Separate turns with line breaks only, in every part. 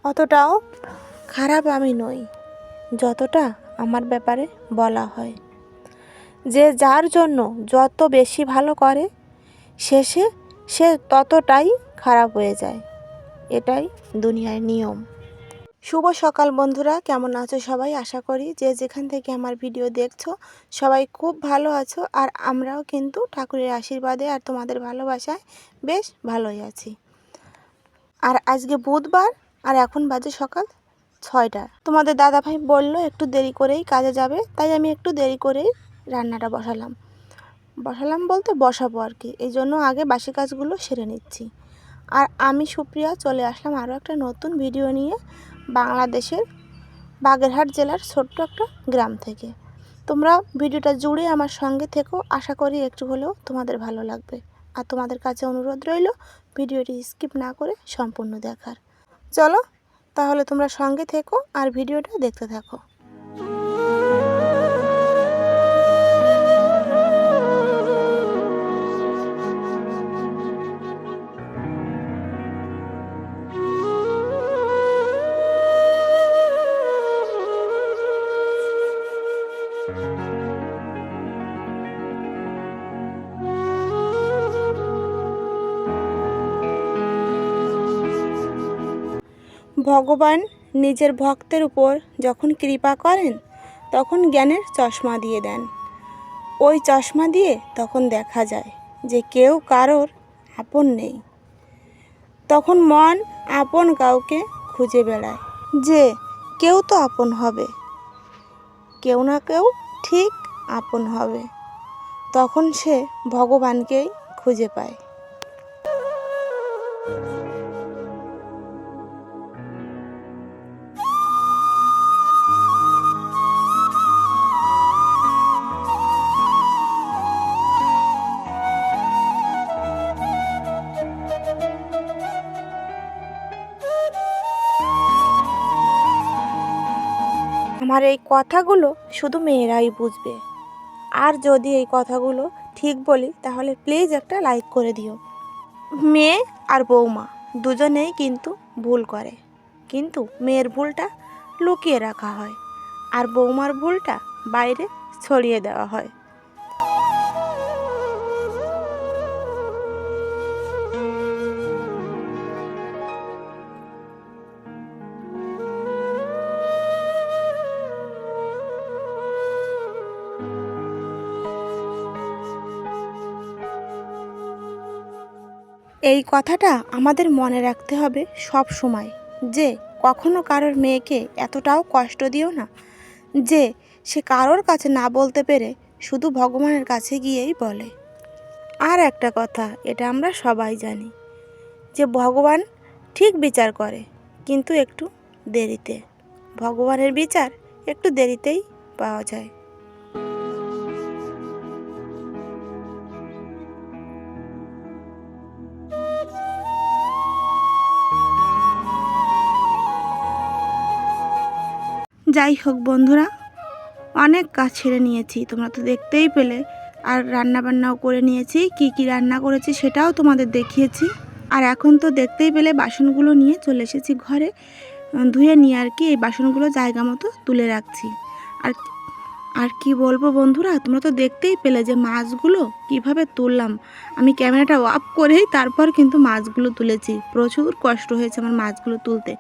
অতটাও খারাপ আমি নই যতটা আমার ব্যাপারে বলা হয়। যে যার জন্য যত বেশি ভালো করে শেষে সে ততটাই খারাপ হয়ে যায়। এটাই দুনিয়ার নিয়ম। শুভ সকাল বন্ধুরা, কেমন আছো সবাই? আশা করি যে যেখান থেকে আমার ভিডিও দেখছো সবাই খুব ভালো আছো। আর আমরাও কিন্তু ঠাকুরের আশীর্বাদে আর তোমাদের ভালোবাসায় বেশ ভালোই আছি। আর আজকে বুধবার, আর এখন বাজে সকাল 6টা। তোমাদের দাদাভাই বললো একটু দেরি করেই কাজে যাবে, তাই আমি একটু দেরি করেই রান্নাটা বসালাম বলতে বসাবো আর কি। এই জন্য আগে বাসি কাজগুলো সেরে নিচ্ছি। আর আমি সুপ্রিয়া চলে আসলাম আরও একটা নতুন ভিডিও নিয়ে, বাংলাদেশের বাগেরহাট জেলার ছোট্ট একটা গ্রাম থেকে। তোমরা ভিডিওটা জুড়ে আমার সঙ্গে থেকো, আশা করি একটু হলেও তোমাদের ভালো লাগবে। আর তোমাদের কাছে অনুরোধ রইল ভিডিওটি স্কিপ না করে সম্পূর্ণ দেখার। চলো তাহলে তোমরা সঙ্গে থেকো আর ভিডিওটা দেখতে থাকো। ভগবান নিজের ভক্তের উপর যখন কৃপা করেন তখন জ্ঞানের চশমা দিয়ে দেন। ওই চশমা দিয়ে তখন দেখা যায় যে কেউ কারোর আপন নেই। তখন মন আপন কাউকে খুঁজে বেড়ায় যে কেউ তো আপন হবে, কেউ না কেউ ঠিক আপন হবে। তখন সে ভগবানকেই খুঁজে পায়। আমার এই কথাগুলো শুধু মেয়েরাই বুঝবে। আর যদি এই কথাগুলো ঠিক বলি তাহলে প্লিজ একটা লাইক করে দিও। মেয়ে আর বৌমা দুজনেই কিন্তু ভুল করে, কিন্তু মেয়ের ভুলটা লুকিয়ে রাখা হয় আর বৌমার ভুলটা বাইরে ছড়িয়ে দেওয়া হয়। এই কথাটা আমাদের মনে রাখতে হবে সব সময়, যে কখনো কারোর মেয়েকে এতটাও কষ্ট দিও না যে সে কারোর কাছে না বলতে পেরে শুধু ভগবানের কাছে গিয়েই বলে। আর একটা কথা, এটা আমরা সবাই জানি যে ভগবান ঠিক বিচার করে, কিন্তু একটু দেরিতে। ভগবানের বিচার একটু দেরিতেই পাওয়া যায়। যাই হোক বন্ধুরা, অনেক কাজ ছেড়ে নিয়েছি, তোমরা তো দেখতেই পেলে। আর রান্না বান্নাও করে নিয়েছি, কি রান্না করেছি সেটাও তোমাদের দেখিয়েছি। আর এখন তো দেখতেই পেলে বাসনগুলো নিয়ে চলে এসেছি ঘরে, ধুয়ে নিয়ে আর কি এই বাসনগুলো জায়গা মতো তুলে রাখছি। আর আর কি বলবো বন্ধুরা, তোমরা তো দেখতেই পেলে যে মাছগুলো কিভাবে তুললাম। আমি ক্যামেরাটা অফ করেই তারপর কিন্তু মাছগুলো তুলেছি। প্রচুর কষ্ট হয়েছে আমার মাছগুলো তুলতে।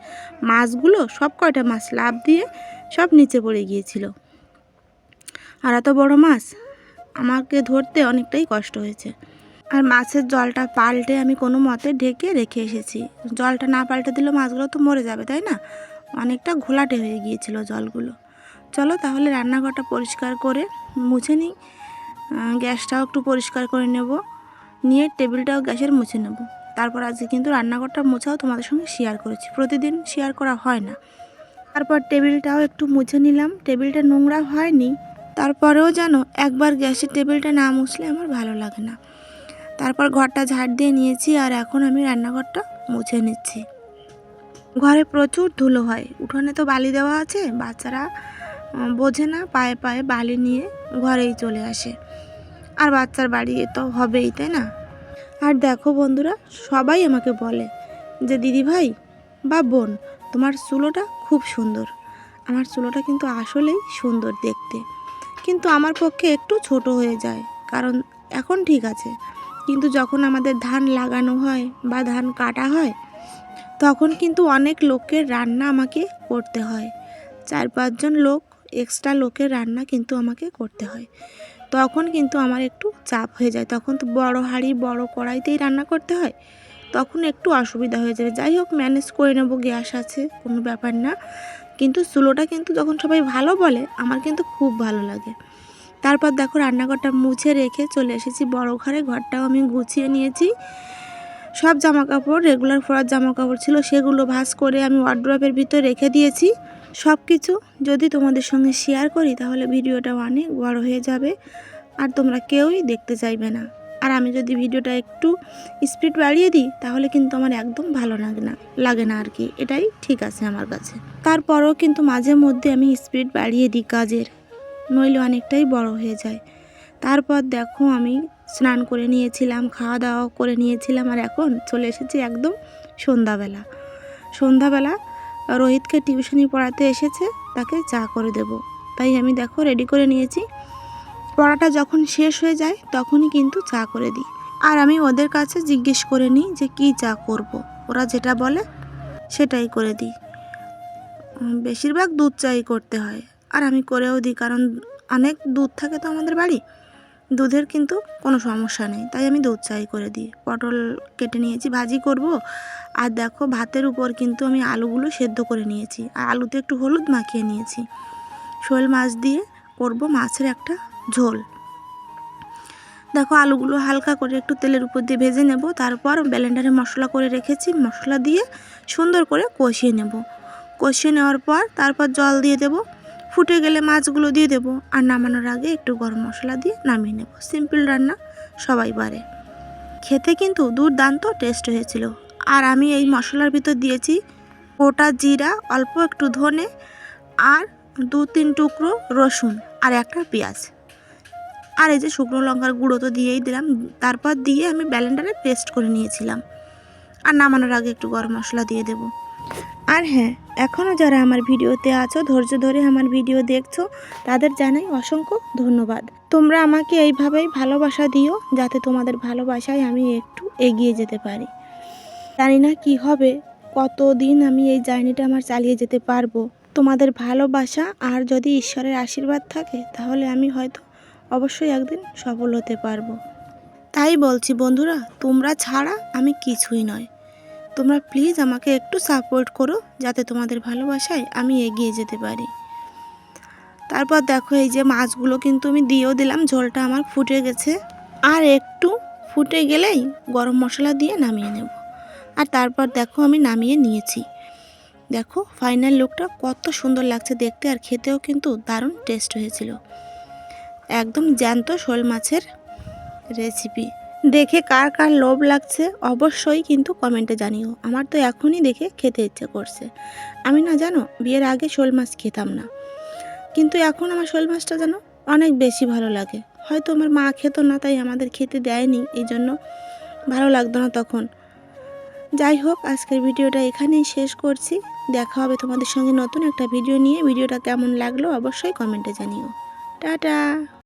মাছগুলো সব কয়টা মাছ লাফ দিয়ে সব নিচে পড়ে গিয়েছিল। আর এত বড় মাছ আমাকে ধরতে অনেকটাই কষ্ট হয়েছে। আর মাছের জলটা পাল্টে আমি কোনো মতে ঢেকে রেখে এসেছি। জলটা না পাল্টে দিলে মাছগুলো তো মরে যাবে, তাই না? অনেকটা ঘোলাটে হয়ে গিয়েছিল জলগুলো। চলো তাহলে রান্নাঘরটা পরিষ্কার করে মুছে নিই। গ্যাসটাও একটু পরিষ্কার করে নেব, নিয়ে টেবিলটাও গ্যাসের মুছে নেব। তারপর আজকে কিন্তু রান্নাঘরটা মুছাও তোমাদের সঙ্গে শেয়ার করেছি, প্রতিদিন শেয়ার করা হয় না। তারপর টেবিলটাও একটু মুছে নিলাম। টেবিলটা নোংরা হয়নি, তারপরেও যেন একবার গ্যাসের টেবিলটা না মুছলে আমার ভালো লাগে না। তারপর ঘরটা ঝাড় দিয়ে নিয়েছি, আর এখন আমি রান্নাঘরটা মুছে নিচ্ছি। ঘরে প্রচুর ধুলো হয়, উঠোনে তো বালি দেওয়া আছে, বাচ্চারা বোঝে না, পায়ে পায়ে বালি নিয়ে ঘরেই চলে আসে। আর বাচ্চার বাড়ি তো হবেই, তাই না? আর দেখো বন্ধুরা, সবাই আমাকে বলে যে দিদি ভাই বা বোন, তোমার চুলোটা খুব সুন্দর। আমার চুলোটা কিন্তু আসলেই সুন্দর দেখতে, কিন্তু আমার পক্ষে একটু ছোট হয়ে যায়, কারণ এখন ঠিক আছে, কিন্তু যখন আমাদের ধান লাগানো হয় বা ধান কাটা হয় তখন কিন্তু অনেক লোকের রান্না আমাকে করতে হয়। 4-5 জন লোক, এক্সট্রা লোকের রান্না কিন্তু আমাকে করতে হয়। তখন কিন্তু আমার একটু চাপ হয়ে যায়, তখন তো বড় হাঁড়ি বড় কড়াইতেই রান্না করতে হয়, তখন একটু অসুবিধা হয়ে যাবে। যাই হোক, ম্যানেজ করে নেবো, গ্যাস আছে, কোনো ব্যাপার না। কিন্তু চুলোটা কিন্তু যখন সবাই ভালো বলে, আমার কিন্তু খুব ভালো লাগে। তারপর দেখো রান্নাঘরটা মুছে রেখে চলে এসেছি বড় ঘরে। ঘরটাও আমি গুছিয়ে নিয়েছি। সব জামাকাপড়, রেগুলার পরার জামাকাপড় ছিল, সেগুলো ভাঁজ করে আমি ওয়ার্ড্রপের ভিতর রেখে দিয়েছি। সব কিছু যদি তোমাদের সঙ্গে শেয়ার করি তাহলে ভিডিওটা অনেক বড় হয়ে যাবে আর তোমরা কেউই দেখতে চাইবে না। আর আমি যদি ভিডিওটা একটু স্পিড বাড়িয়ে দিই তাহলে কিন্তু আমার একদম ভালো লাগে না আর কি, এটাই ঠিক আছে আমার কাছে। তারপরেও কিন্তু মাঝে মধ্যে আমি স্পিড বাড়িয়ে দিই কাজের, নইলে অনেকটাই বড় হয়ে যায়। তারপর দেখো আমি স্নান করে নিয়েছিলাম, খাওয়া দাওয়া করে নিয়েছিলাম, আর এখন চলে এসেছি একদম সন্ধ্যাবেলা রোহিতকে টিউশনি পড়াতে এসেছে, তাকে চা করে দেব, তাই আমি দেখো রেডি করে নিয়েছি। পড়াটা যখন শেষ হয়ে যায় তখনই কিন্তু চা করে দিই। আর আমি ওদের কাছে জিজ্ঞেস করে নিই যে কী চা করব, ওরা যেটা বলে সেটাই করে দিই। বেশিরভাগ দুধ চাই করতে হয়, আর আমি করেও দিই, কারণ অনেক দুধ থাকে তো আমাদের বাড়ি, দুধের কিন্তু কোনো সমস্যা নেই, তাই আমি দুধ চাই করে দিই। পটল কেটে নিয়েছি, ভাজি করব। আর দেখো ভাতের উপর কিন্তু আমি আলুগুলো সেদ্ধ করে নিয়েছি, আর আলুতে একটু হলুদ মাখিয়ে নিয়েছি। শোল মাছ দিয়ে করব মাছের একটা ঝোল। দেখো আলুগুলো হালকা করে একটু তেলের উপর দিয়ে ভেজে নেব, তারপর ব্লেন্ডারে মশলা করে রেখেছি, মশলা দিয়ে সুন্দর করে কষিয়ে নেব। কষিয়ে নেওয়ার পর তারপর জল দিয়ে দেব, ফুটে গেলে মাছগুলো দিয়ে দেব, আর নামানোর আগে একটু গরম মশলা দিয়ে নামিয়ে নেব। সিম্পল রান্না, সবাই পারে। খেতে কিন্তু দুর্দান্ত টেস্ট হয়েছিল। আর আমি এই মশলার ভিতর দিয়েছি গোটা জিরা, অল্প একটু ধনে, আর 2-3 টুকরো রসুন, আর একটা পেঁয়াজ, আর এই যে শুকনো লঙ্কার গুঁড়ো তো দিয়েই দিলাম। তারপর দিয়ে আমি ব্লেন্ডারে পেস্ট করে নিয়েছিলাম, আর নামানোর আগে একটু গরম মশলা দিয়ে দেব। আর হ্যাঁ, এখনও যারা আমার ভিডিওতে আছো, ধৈর্য ধরে আমার ভিডিও দেখছো, তাদের জানাই অসংখ্য ধন্যবাদ। তোমরা আমাকে এইভাবেই ভালোবাসা দিও, যাতে তোমাদের ভালোবাসায় আমি একটু এগিয়ে যেতে পারি। জানি না কি হবে, কতদিন আমি এই জার্নিটা আমার চালিয়ে যেতে পারবো। তোমাদের ভালোবাসা আর যদি ঈশ্বরের আশীর্বাদ থাকে তাহলে আমি হয়তো অবশ্যই একদিন সফল হতে পারবো। তাই বলছি বন্ধুরা, তোমরা ছাড়া আমি কিছুই নয়। তোমরা প্লিজ আমাকে একটু সাপোর্ট করো, যাতে তোমাদের ভালোবাসায় আমি এগিয়ে যেতে পারি। তারপর দেখো এই যে মাছগুলো কিন্তু আমি দিয়েও দিলাম, ঝোলটা আমার ফুটে গেছে, আর একটু ফুটে গেলেই গরম মশলা দিয়ে নামিয়ে নেব। আর তারপর দেখো আমি নামিয়ে নিয়েছি। দেখো ফাইনাল লুকটা কত সুন্দর লাগছে দেখতে, আর খেতেও কিন্তু দারুণ টেস্ট হয়েছিল। একদম জ্যান্ত শোল মাছের রেসিপি। দেখে কার কার লোভ লাগছে অবশ্যই কিন্তু কমেন্টে জানিও। আমার তো এখনই দেখে খেতে ইচ্ছে করছে। আমি না জানো বিয়ের আগে শোল মাছ খেতাম না, কিন্তু এখন আমার শোল মাছটা যেন অনেক বেশি ভালো লাগে। হয়তো আমার মা খেত না, তাই আমাদের খেতে দেয়নি, এই জন্য ভালো লাগতো না তখন। যাই হোক, আজকের ভিডিওটা এখানেই শেষ করছি। দেখা হবে তোমাদের সঙ্গে নতুন একটা ভিডিও নিয়ে। ভিডিওটা কেমন লাগলো অবশ্যই কমেন্টে জানিও। টাটা।